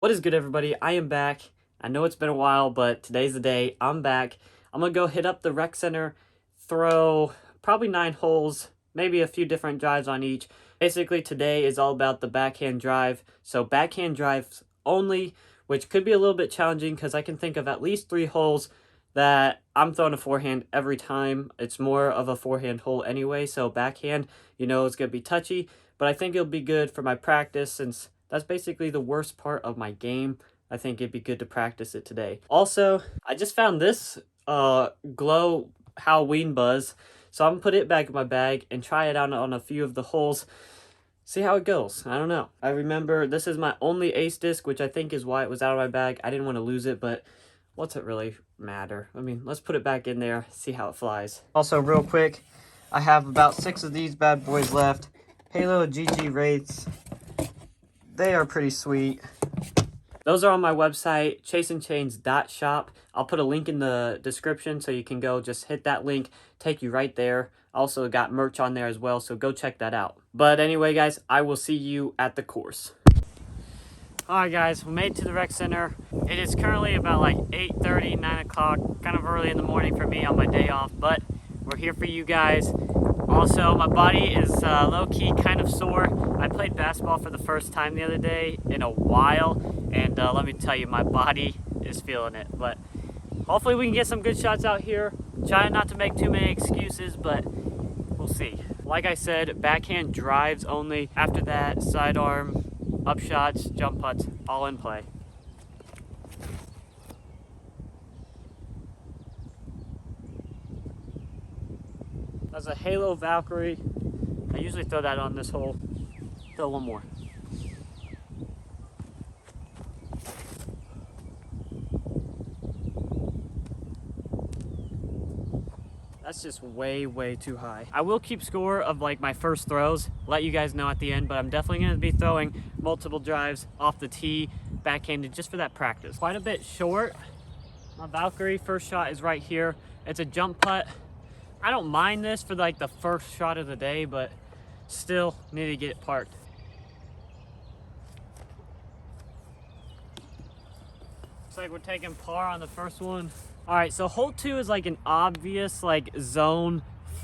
What is good, everybody? I am back. I know it's been a while, but today's the day. I'm back. I'm going to go hit up the rec center, throw probably 9 holes, maybe a few different drives on each. Basically, today is all about the backhand drive. So backhand drives only, which could be a little bit challenging because I can think of at least 3 holes that I'm throwing a forehand every time. It's more of a forehand hole anyway, so backhand, it's going to be touchy. But I think it'll be good for my practice since that's basically the worst part of my game. I think it'd be good to practice it today. Also, I just found this glow Halloween buzz, so I'm gonna put it back in my bag and try it out on a few of the holes. See how it goes. I don't know. I remember this is my only ace disc, which I think is why it was out of my bag. I didn't want to lose it, but what's it really matter? I mean, let's put it back in there, see how it flies. Also, real quick, I have about 6 of these bad boys left. Halo GG Wraiths. They are pretty sweet. Those are on my website, chaseandchains.shop. I'll put a link in the description so you can go just hit that link, take you right there. Also got merch on there as well, so go check that out. But anyway, guys, I will see you at the course. Alright guys, we made it to the rec center. It is currently about like 8:30, 9 o'clock, kind of early in the morning for me on my day off, but we're here for you guys. Also, my body is low-key kind of sore. I played basketball for the first time the other day in a while, and let me tell you, my body is feeling it. But hopefully we can get some good shots out here. Trying not to make too many excuses, but we'll see. Like I said, backhand drives only. After that, sidearm, up shots, jump putts, all in play. That's a Halo Valkyrie. I usually throw that on this hole. Throw one more. That's just way, way too high. I will keep score of like my first throws, let you guys know at the end, but I'm definitely gonna be throwing multiple drives off the tee, backhanded, just for that practice. Quite a bit short. My Valkyrie first shot is right here. It's a jump putt. I don't mind this for like the first shot of the day, but still need to get it parked. Looks like we're taking par on the first one. All right, so hole 2 is like an obvious like zone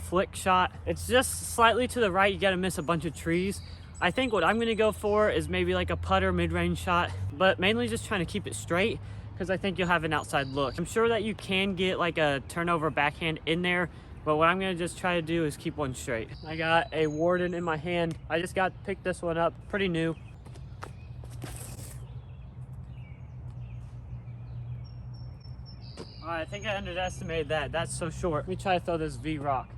flick shot. It's just slightly to the right. You gotta miss a bunch of trees. I think what I'm gonna go for is maybe like a putter mid-range shot, but mainly just trying to keep it straight because I think you'll have an outside look. I'm sure that you can get like a turnover backhand in there, but what I'm gonna just try to do is keep one straight. I got a Warden in my hand. I just got to pick this one up, pretty new. All right, I think I underestimated that. That's so short. Let me try to throw this V-Rock.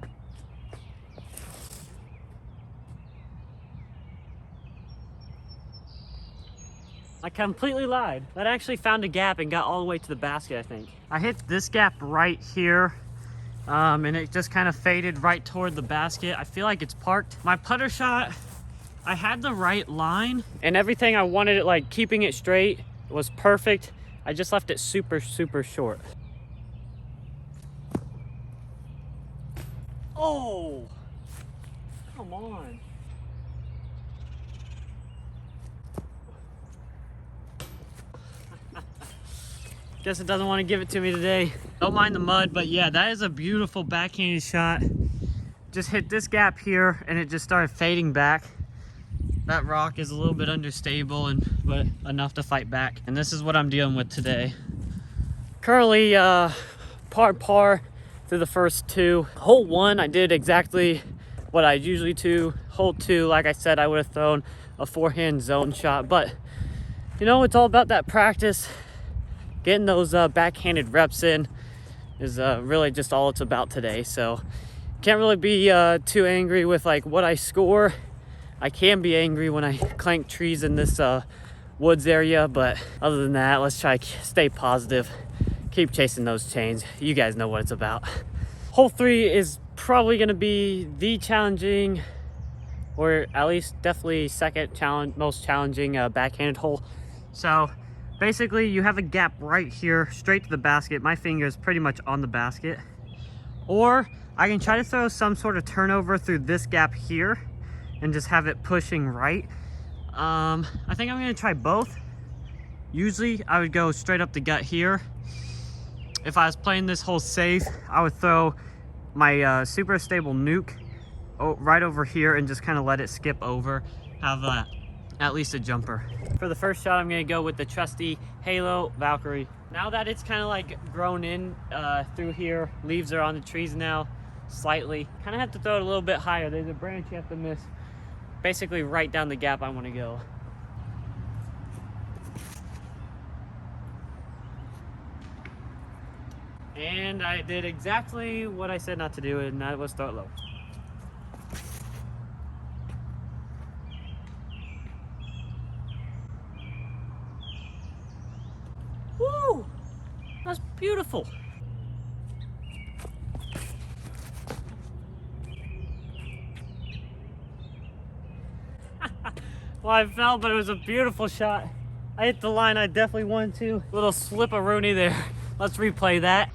I completely lied. That actually found a gap and got all the way to the basket, I think. I hit this gap right here. And it just kind of faded right toward the basket. I feel like it's parked. My putter shot, I had the right line and everything. I wanted it like keeping it straight was perfect. I just left it super, super short. Oh, come on. Guess it doesn't want to give it to me today. Don't mind the mud, but yeah, that is a beautiful backhanded shot. Just hit this gap here and it just started fading back. That rock is a little bit understable, but enough to fight back. And this is what I'm dealing with today. Currently par through the first 2. Hole 1, I did exactly what I usually do. Hole 2, like I said, I would have thrown a forehand zone shot, but it's all about that practice. Getting those backhanded reps in is really just all it's about today. So can't really be too angry with like what I score. I can be angry when I clank trees in this woods area, but other than that, let's try to stay positive. Keep chasing those chains. You guys know what it's about. Hole 3 is probably gonna be the challenging, or at least definitely most challenging backhanded hole. So basically, you have a gap right here, straight to the basket. My finger is pretty much on the basket. Or I can try to throw some sort of turnover through this gap here and just have it pushing right. I think I'm gonna try both. Usually I would go straight up the gut here. If I was playing this hole safe, I would throw my super stable nuke right over here and just kind of let it skip over, have at least a jumper. For the first shot, I'm gonna go with the trusty Halo Valkyrie. Now that it's kind of like grown in through here, leaves are on the trees now, slightly. Kind of have to throw it a little bit higher. There's a branch you have to miss, basically right down the gap I want to go. And I did exactly what I said not to do, and that was throw it low. Woo! That's beautiful. Well, I fell, but it was a beautiful shot. I hit the line I definitely wanted to. Little slip-a-rooney there. Let's replay that.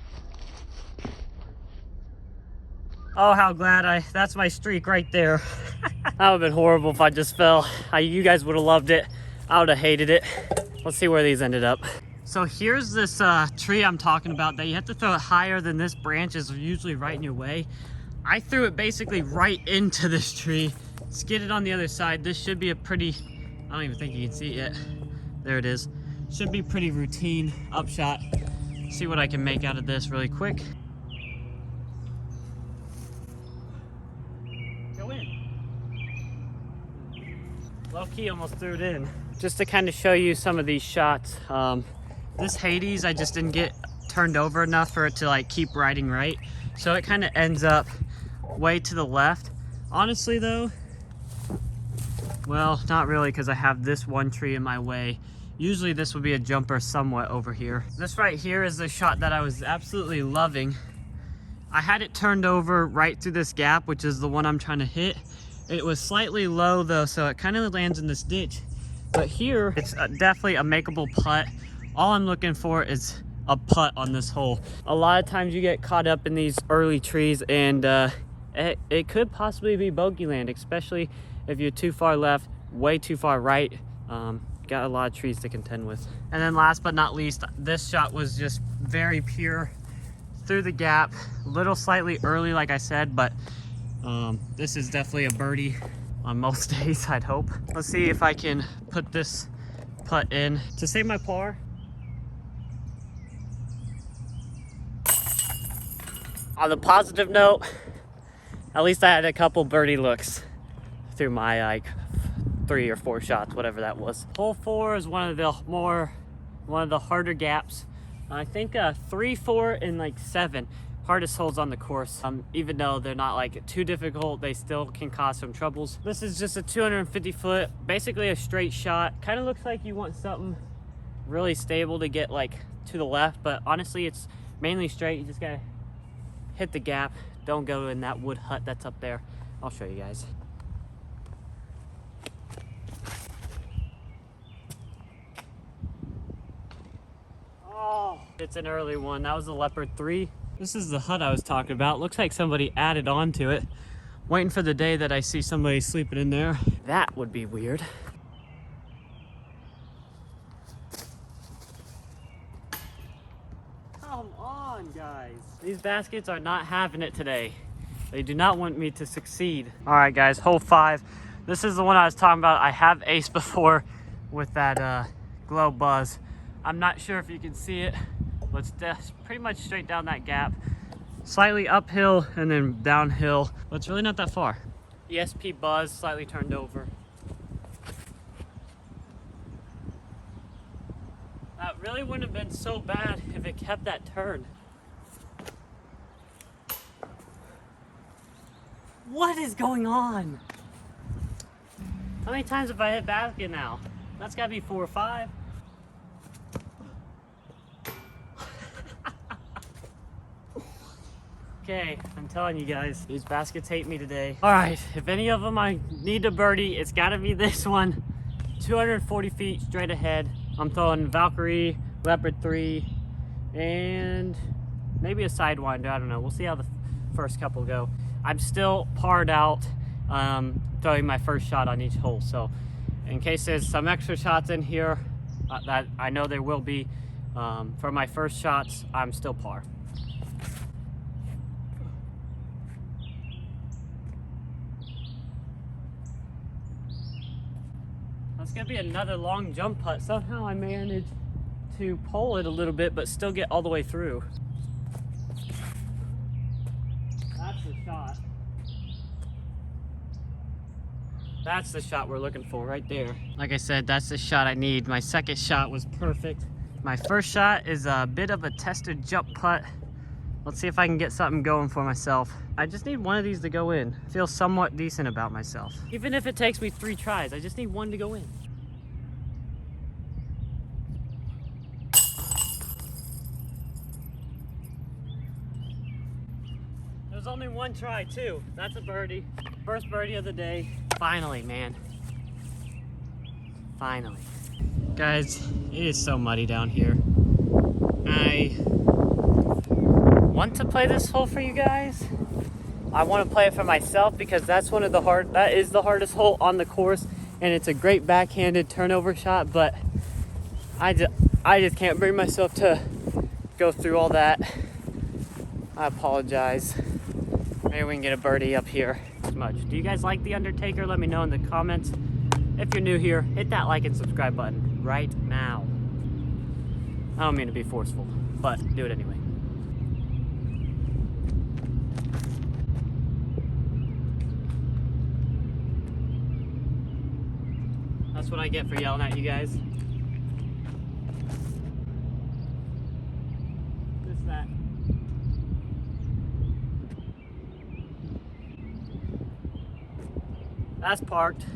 Oh, how glad that's my streak right there. That would have been horrible if I just fell. You guys would have loved it. I would have hated it. Let's see where these ended up. So here's this tree I'm talking about that you have to throw it higher than this branch is usually right in your way. I threw it basically right into this tree, skidded on the other side. This should be a pretty, I don't even think you can see it yet. There it is. Should be pretty routine upshot. See what I can make out of this really quick. Go in. Low key almost threw it in. Just to kind of show you some of these shots. This Hades, I just didn't get turned over enough for it to like keep riding right. So it kind of ends up way to the left. Honestly though, well, not really, because I have this one tree in my way. Usually this would be a jumper somewhat over here. This right here is the shot that I was absolutely loving. I had it turned over right through this gap, which is the one I'm trying to hit. It was slightly low though, so it kind of lands in this ditch. But here, it's definitely a makeable putt. All I'm looking for is a putt on this hole. A lot of times you get caught up in these early trees, and it could possibly be bogey land, especially if you're too far left, way too far right. Got a lot of trees to contend with. And then last but not least, this shot was just very pure through the gap, a little slightly early like I said, but this is definitely a birdie on most days, I'd hope. Let's see if I can put this putt in to save my par. On the positive note, at least I had a couple birdie looks through my like 3 or 4 shots, whatever that was. Hole 4 is one of the harder gaps. I think 3, 4, and like 7 hardest holes on the course. Even though they're not like too difficult, they still can cause some troubles. This is just a 250 foot, basically a straight shot. Kind of looks like you want something really stable to get like to the left, but honestly it's mainly straight. You just gotta hit the gap. Don't go in that wood hut that's up there. I'll show you guys. Oh, it's an early one. That was a Leopard 3. This is the hut I was talking about. Looks like somebody added on to it. Waiting for the day that I see somebody sleeping in there. That would be weird. Come on, guys. These baskets are not having it today. They do not want me to succeed. All right, guys, hole 5. This is the one I was talking about. I have aced before with that glow buzz. I'm not sure if you can see it, but it's pretty much straight down that gap. Slightly uphill and then downhill, but it's really not that far. ESP buzz, slightly turned over. That really wouldn't have been so bad if it kept that turn. What is going on? How many times have I hit basket now? That's gotta be 4 or 5. Okay, I'm telling you guys, these baskets hate me today. All right, if any of them I need to birdie, it's gotta be this one. 240 feet straight ahead. I'm throwing Valkyrie, Leopard 3, and maybe a Sidewinder, I don't know. We'll see how the first couple go. I'm still parred out, throwing my first shot on each hole. So in case there's some extra shots in here, that I know there will be. For my first shots, I'm still par. That's gonna be another long jump putt. Somehow I managed to pull it a little bit, but still get all the way through. That's the shot. That's the shot we're looking for right there. Like I said, that's the shot I need. My second shot was perfect. My first shot is a bit of a tested jump putt. Let's see if I can get something going for myself. I just need one of these to go in. I feel somewhat decent about myself. Even if it takes me 3 tries, I just need one to go in. There's only one try too. That's a birdie. First birdie of the day. Finally, man. Finally. Guys, it is so muddy down here. I want to play this hole for you guys. I want to play it for myself because that is the hardest hole on the course, and it's a great backhanded turnover shot, but I just can't bring myself to go through all that. I apologize. Maybe we can get a birdie up here. Much. Do you guys like The Undertaker? Let me know in the comments. If you're new here, hit that like and subscribe button right now. I don't mean to be forceful, but do it anyway. That's what I get for yelling at you guys. Just that. That's parked.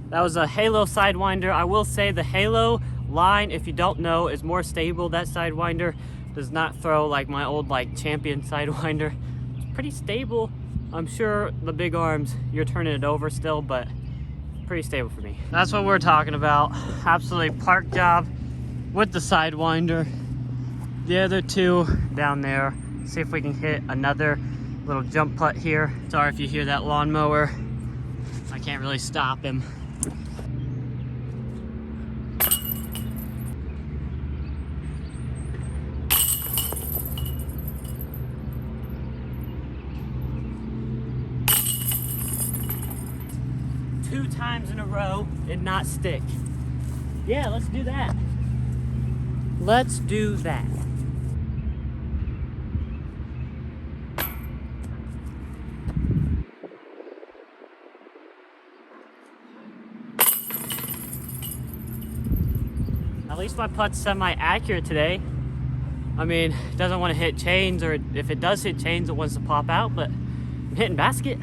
That was a Halo Sidewinder. I will say the Halo line, if you don't know, is more stable. That Sidewinder does not throw like my old Champion Sidewinder. It's pretty stable. I'm sure the big arms, you're turning it over still, but pretty stable for me. That's what we're talking about. Absolutely park job with the Sidewinder. The other two down there. See if we can hit another little jump putt here. Sorry if you hear that lawnmower. I can't really stop him. Two times in a row and not stick. Yeah, let's do that. Let's do that. At least my putt's semi-accurate today. I mean, it doesn't want to hit chains, or if it does hit chains, it wants to pop out, but I'm hitting basket.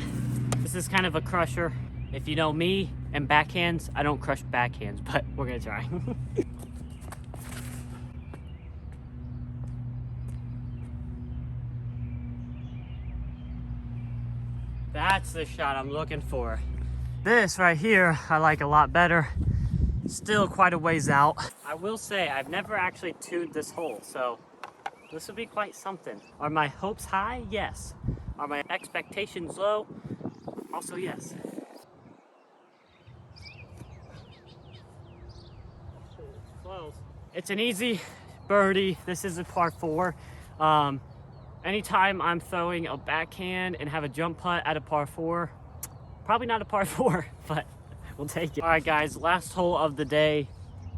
This is kind of a crusher. If you know me and backhands, I don't crush backhands, but we're gonna try. That's the shot I'm looking for. This right here, I like a lot better. Still quite a ways out. I will say, I've never actually tuned this hole, so this will be quite something. Are my hopes high? Yes. Are my expectations low? Also yes. Close. It's an easy birdie. This is a par 4. Anytime I'm throwing a backhand and have a jump putt at a par 4, probably not a par 4, but we'll take it. All right, guys, last hole of the day.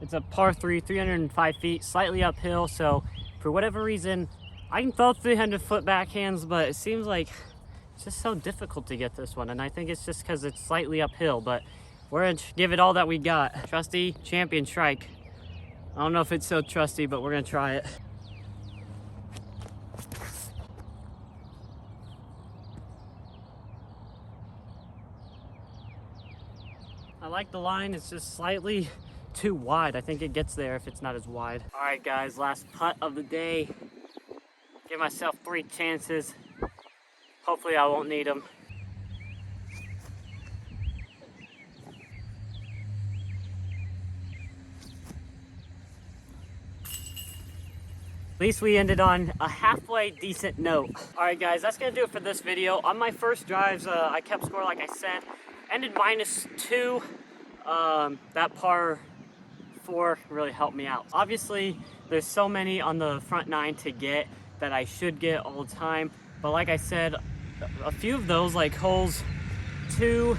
It's a par 3, 305 feet, slightly uphill. So for whatever reason, I can throw 300-foot backhands, but it seems like it's just so difficult to get this one. And I think it's just because it's slightly uphill, but we're gonna give it all that we got. Trusty Champion Strike. I don't know if it's so trusty, but we're gonna try it. I like the line, it's just slightly too wide. I think it gets there if it's not as wide. All right, guys, last putt of the day. Give myself 3 chances. Hopefully I won't need them. At least we ended on a halfway decent note. All right, guys, that's gonna do it for this video. On my first drives, I kept score like I said. Ended -2. That par 4 really helped me out. Obviously, there's so many on the front 9 to get that I should get all the time, but like I said, a few of those, like holes 2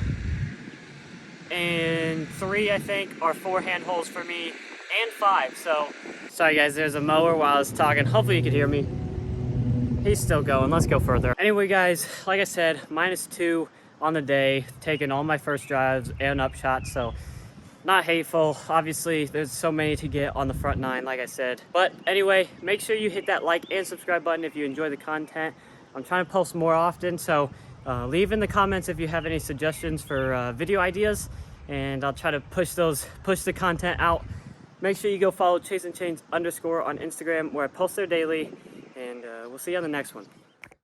and 3, I think, are 4-hand holes for me, and 5. So sorry guys, there's a mower while I was talking. Hopefully you could hear me. He's still going. Let's go further. Anyway guys, like I said, -2 on the day, taking all my first drives and up shots, so not hateful. Obviously, there's so many to get on the front 9, like I said. But anyway, make sure you hit that like and subscribe button if you enjoy the content. I'm trying to post more often, so leave in the comments if you have any suggestions for video ideas, and I'll try to push the content out. Make sure you go follow chaseandchains_ on Instagram, where I post there daily, and we'll see you on the next one.